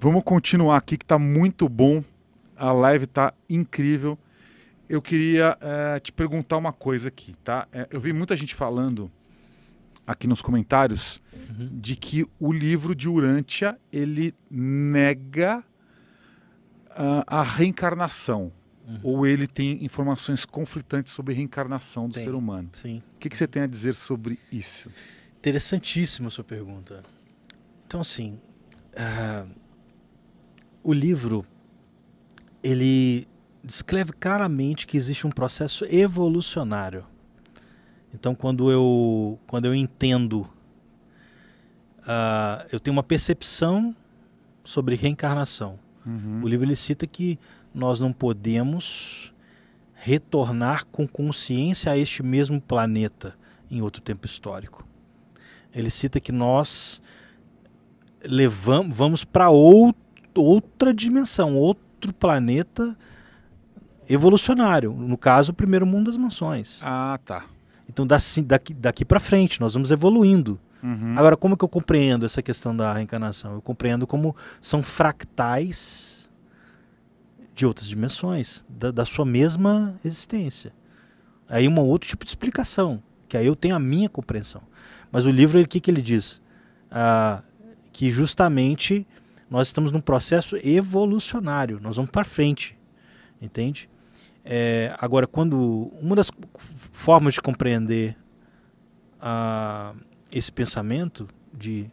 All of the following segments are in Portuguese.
Vamos continuar aqui que tá muito bom. A live tá incrível. Eu queria te perguntar uma coisa aqui, tá? Eu vi muita gente falando aqui nos comentários de que o livro de Urântia, ele nega a reencarnação. Ou ele tem informações conflitantes sobre reencarnação do ser humano. Sim. O que você tem a dizer sobre isso? Interessantíssima a sua pergunta. Então, assim, o livro, ele descreve claramente que existe um processo evolucionário. Então, quando eu entendo, eu tenho uma percepção sobre reencarnação. O livro ele cita que nós não podemos retornar com consciência a este mesmo planeta em outro tempo histórico. Ele cita que nós vamos para outra dimensão, outro planeta evolucionário. No caso, o primeiro mundo das mansões. Ah, tá. Então, daqui para frente, nós vamos evoluindo. Agora, como que eu compreendo essa questão da reencarnação? Eu compreendo como são fractais de outras dimensões, da sua mesma existência. Aí um outro tipo de explicação, que aí eu tenho a minha compreensão. Mas o livro, o que ele diz? Que justamente nós estamos num processo evolucionário, nós vamos para frente, entende? Agora, uma das formas de compreender esse pensamento de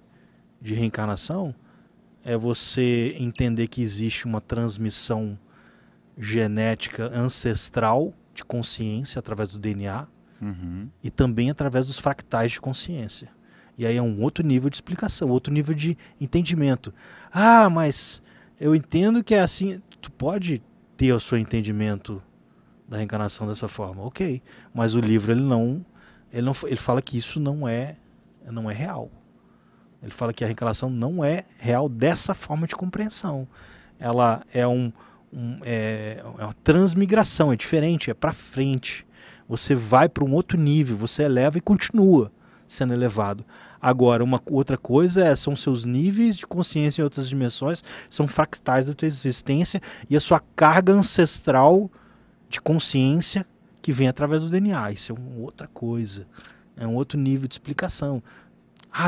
reencarnação é você entender que existe uma transmissão genética ancestral de consciência através do DNA e também através dos fractais de consciência. E aí é um outro nível de explicação, outro nível de entendimento. Mas eu entendo que é assim. Tu pode ter o seu entendimento da reencarnação dessa forma, ok. Mas o livro ele fala que isso não é real. Ele fala que a reencarnação não é real dessa forma de compreensão. Ela é uma transmigração, é diferente, é para frente. Você vai para um outro nível, você eleva e continua sendo elevado. Agora, uma outra coisa são seus níveis de consciência em outras dimensões, são fractais da tua existência e a sua carga ancestral de consciência que vem através do DNA. Isso é uma outra coisa, é um outro nível de explicação.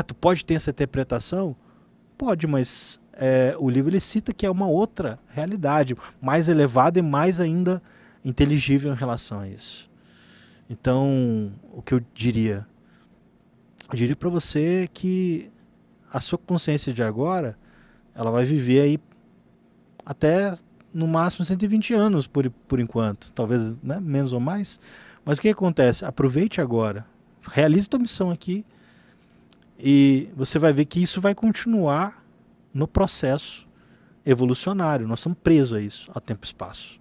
Tu pode ter essa interpretação? Pode, mas o livro ele cita que é uma outra realidade, mais elevada e mais ainda inteligível em relação a isso. Então, o que eu diria? Eu diria para você que a sua consciência de agora, ela vai viver aí até no máximo 120 anos por enquanto, talvez, né, menos ou mais. Mas o que acontece? Aproveite agora, realize tua missão aqui e você vai ver que isso vai continuar no processo evolucionário. Nós estamos presos a isso, a tempo e espaço.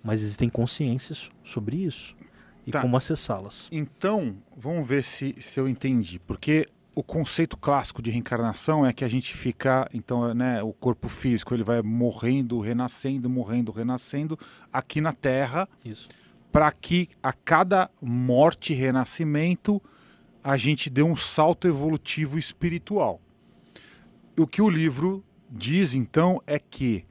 Mas existem consciências sobre isso e como acessá-las. Então, vamos ver se eu entendi. Porque o conceito clássico de reencarnação é que a gente fica, então, né, o corpo físico ele vai morrendo, renascendo aqui na Terra, para que a cada morte e renascimento a gente dê um salto evolutivo espiritual. O que o livro diz, então, é que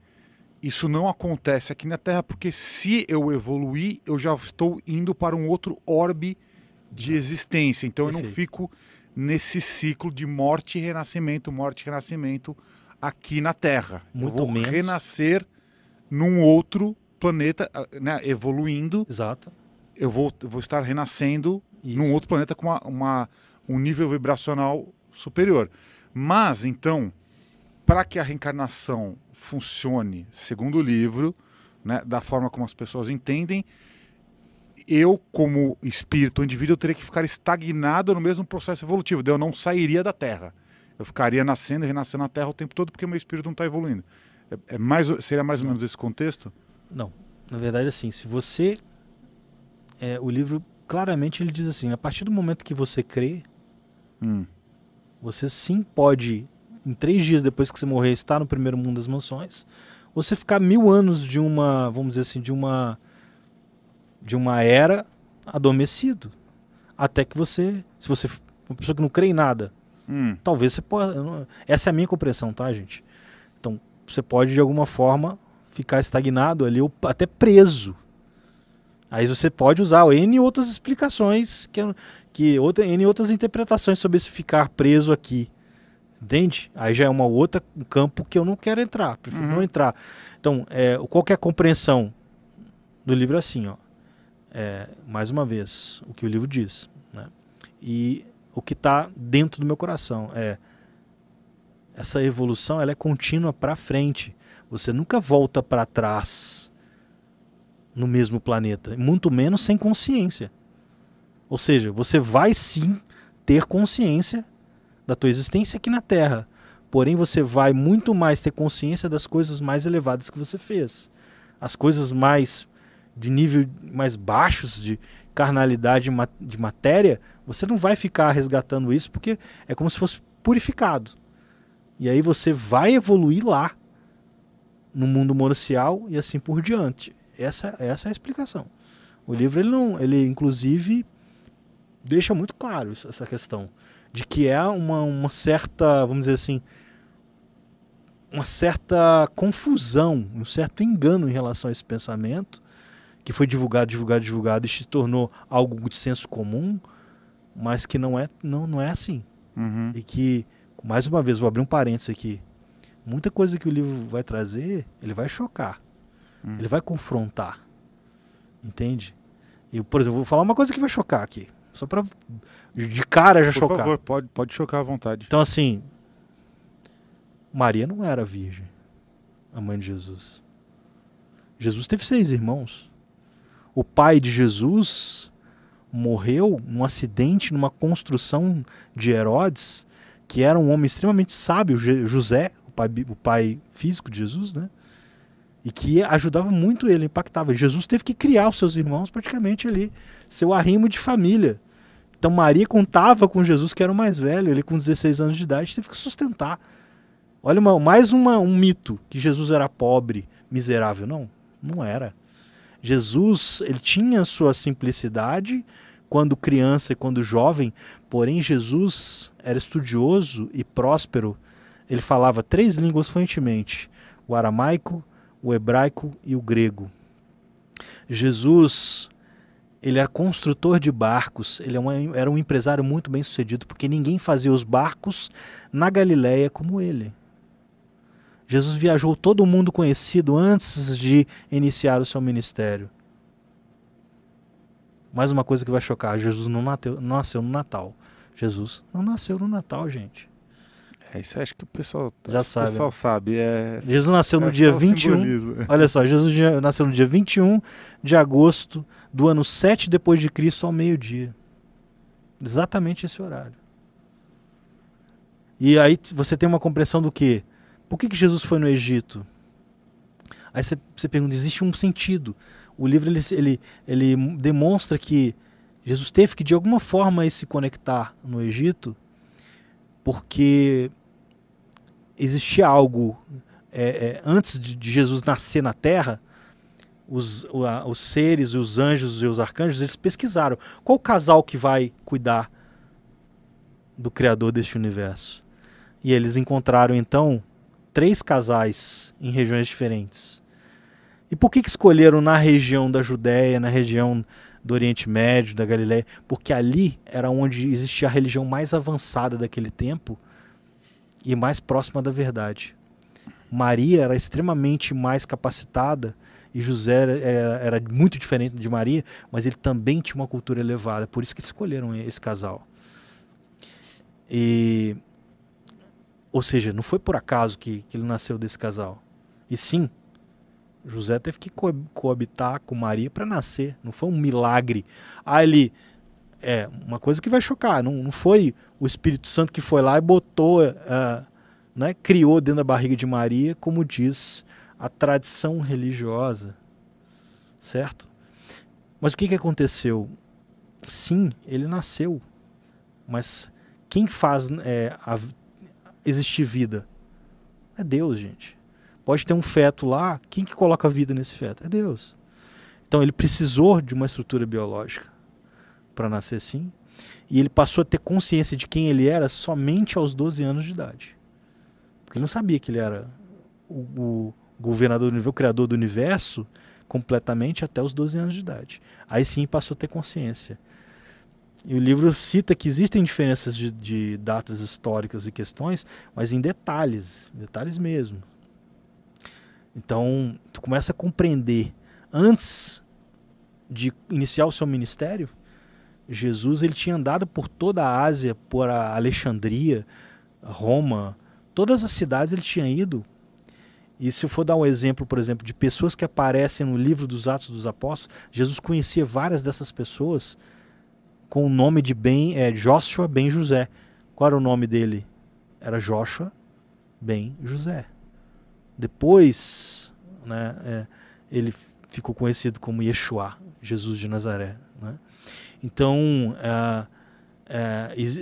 isso não acontece aqui na Terra, porque se eu evoluir, eu já estou indo para um outro orbe de existência. Então eu não fico nesse ciclo de morte e renascimento aqui na Terra. Muito eu vou menos. Renascer num outro planeta, né, evoluindo. Exato. Eu vou estar renascendo num outro planeta com um nível vibracional superior. Mas, então, para que a reencarnação funcione, segundo o livro, né, da forma como as pessoas entendem, eu, como espírito ou indivíduo, eu teria que ficar estagnado no mesmo processo evolutivo. Eu não sairia da Terra. Eu ficaria nascendo e renascendo na Terra o tempo todo porque o meu espírito não está evoluindo. Seria mais ou menos esse contexto? Não. Na verdade, assim, se você... o livro, claramente, ele diz assim, a partir do momento que você crê, você sim pode... em 3 dias depois que você morrer, estar no primeiro mundo das mansões, ou você ficar 1000 anos de uma, vamos dizer assim, de uma era adormecido. Até que você, se você for uma pessoa que não crê em nada, talvez você possa... Essa é a minha compreensão, tá, gente? Então, você pode de alguma forma ficar estagnado ali ou até preso. Aí você pode usar N outras explicações, N outras interpretações sobre esse ficar preso aqui. Entende? Aí já é um campo que eu não quero entrar, prefiro não entrar. Então, qual que é a compreensão do livro assim, ó? Mais uma vez, o que o livro diz, né? E o que está dentro do meu coração essa evolução, ela é contínua para frente. Você nunca volta para trás no mesmo planeta, muito menos sem consciência. Ou seja, você vai sim ter consciência da tua existência aqui na Terra, porém você vai muito mais ter consciência das coisas mais elevadas que você fez. As coisas mais de nível mais baixos de carnalidade de matéria, você não vai ficar resgatando isso, porque é como se fosse purificado. E aí você vai evoluir lá no mundo monacial e assim por diante. Essa é a explicação. O livro ele inclusive deixa muito claro essa questão de que é uma certa, vamos dizer assim, uma certa confusão, um certo engano em relação a esse pensamento que foi divulgado e se tornou algo de senso comum, mas que não é assim. E que, mais uma vez, vou abrir um parênteses aqui, muita coisa que o livro vai trazer, ele vai chocar, ele vai confrontar, entende? E, por exemplo, vou falar uma coisa que vai chocar aqui, só para de cara já chocar. Por favor, pode chocar à vontade. Então, assim, Maria não era virgem, a mãe de Jesus. Jesus teve 6 irmãos. O pai de Jesus morreu num acidente, numa construção de Herodes, que era um homem extremamente sábio, José, o pai físico de Jesus, né? E que ajudava muito ele, impactava. Jesus teve que criar os seus irmãos praticamente ali, seu arrimo de família. Então Maria contava com Jesus, que era o mais velho, ele com 16 anos de idade teve que sustentar. Olha, mais um mito, que Jesus era pobre, miserável. Não era. Jesus, ele tinha sua simplicidade quando criança e quando jovem, porém Jesus era estudioso e próspero. Ele falava 3 línguas fluentemente, o aramaico, o hebraico e o grego. Jesus, ele era construtor de barcos, ele era um empresário muito bem sucedido, porque ninguém fazia os barcos na Galileia como ele. Jesus viajou todo o mundo conhecido antes de iniciar o seu ministério. Mais uma coisa que vai chocar, Jesus não nasceu no Natal. Jesus não nasceu no Natal, gente. Isso acho que o pessoal já sabe. O pessoal sabe. Jesus nasceu no dia 21. Olha só, Jesus nasceu no dia 21 de agosto do ano 7 depois de Cristo ao meio-dia. Exatamente esse horário. E aí você tem uma compreensão do quê? Por que Jesus foi no Egito? Aí você pergunta, existe um sentido. O livro ele demonstra que Jesus teve que de alguma forma se conectar no Egito, porque existia algo antes de Jesus nascer na Terra. Os seres, os anjos e os arcanjos, eles pesquisaram qual o casal que vai cuidar do Criador deste universo. E eles encontraram então 3 casais em regiões diferentes. E por que escolheram na região da Judéia, na região do Oriente Médio, da Galileia? Porque ali era onde existia a religião mais avançada daquele tempo e mais próxima da verdade. Maria era extremamente mais capacitada e José era muito diferente de Maria, mas ele também tinha uma cultura elevada, por isso que escolheram esse casal. Ou seja, não foi por acaso que ele nasceu desse casal. E sim, José teve que coabitar com Maria para nascer. Não foi um milagre. Uma coisa que vai chocar. Não foi o Espírito Santo que foi lá e botou, criou dentro da barriga de Maria, como diz a tradição religiosa. Certo? Mas o que aconteceu? Sim, ele nasceu. Mas quem faz existir vida? É Deus, gente. Pode ter um feto lá, quem que coloca vida nesse feto? É Deus. Então ele precisou de uma estrutura biológica para nascer assim, e ele passou a ter consciência de quem ele era somente aos 12 anos de idade. Porque ele não sabia que ele era o governador do universo, o criador do universo, completamente até os 12 anos de idade. Aí sim passou a ter consciência. E o livro cita que existem diferenças de datas históricas e questões, mas em detalhes mesmo. Então, tu começa a compreender, antes de iniciar o seu ministério, Jesus ele tinha andado por toda a Ásia, por Alexandria, Roma, todas as cidades ele tinha ido. E se eu for dar um exemplo, por exemplo, de pessoas que aparecem no livro dos Atos dos Apóstolos, Jesus conhecia várias dessas pessoas com o nome de Joshua ben José. Qual era o nome dele? Era Joshua ben José. Depois, né, ele ficou conhecido como Yeshua, Jesus de Nazaré. Né? Então,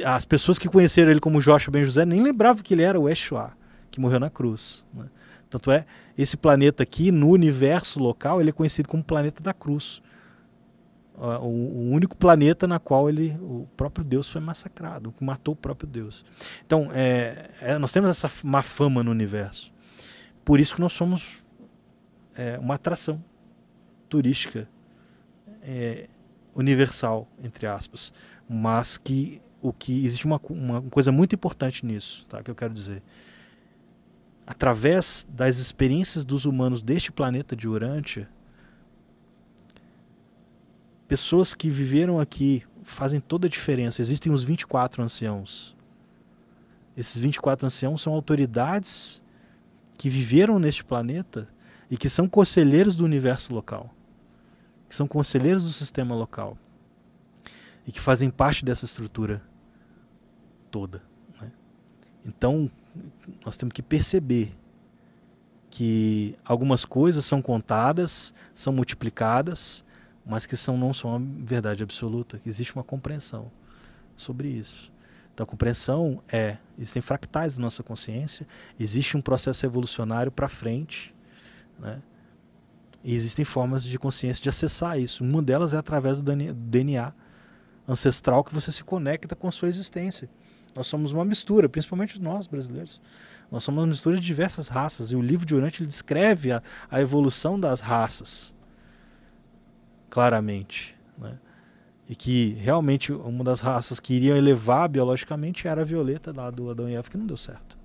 as pessoas que conheceram ele como Joshua ben José nem lembravam que ele era o Yeshua, que morreu na cruz. Né? Tanto é, esse planeta aqui, no universo local, ele é conhecido como planeta da cruz. O único planeta na qual o próprio Deus foi massacrado, que matou o próprio Deus. Então, nós temos essa má fama no universo. Por isso que nós somos uma atração turística universal, entre aspas. Mas que existe uma coisa muito importante nisso, tá, que eu quero dizer. Através das experiências dos humanos deste planeta de Urântia, pessoas que viveram aqui fazem toda a diferença. Existem os 24 anciãos. Esses 24 anciãos são autoridades que viveram neste planeta e que são conselheiros do universo local, que são conselheiros do sistema local e que fazem parte dessa estrutura toda. Né? Então, nós temos que perceber que algumas coisas são contadas, são multiplicadas, mas que não são a verdade absoluta, que existe uma compreensão sobre isso. Então a compreensão existem fractais da nossa consciência, existe um processo evolucionário para frente, né? E existem formas de consciência de acessar isso. Uma delas é através do DNA ancestral, que você se conecta com a sua existência. Nós somos uma mistura, principalmente nós brasileiros. Nós somos uma mistura de diversas raças, e o livro de Urântia ele descreve a evolução das raças claramente, né? E que realmente uma das raças que iriam elevar biologicamente era a violeta lá do Adão e Eva, que não deu certo.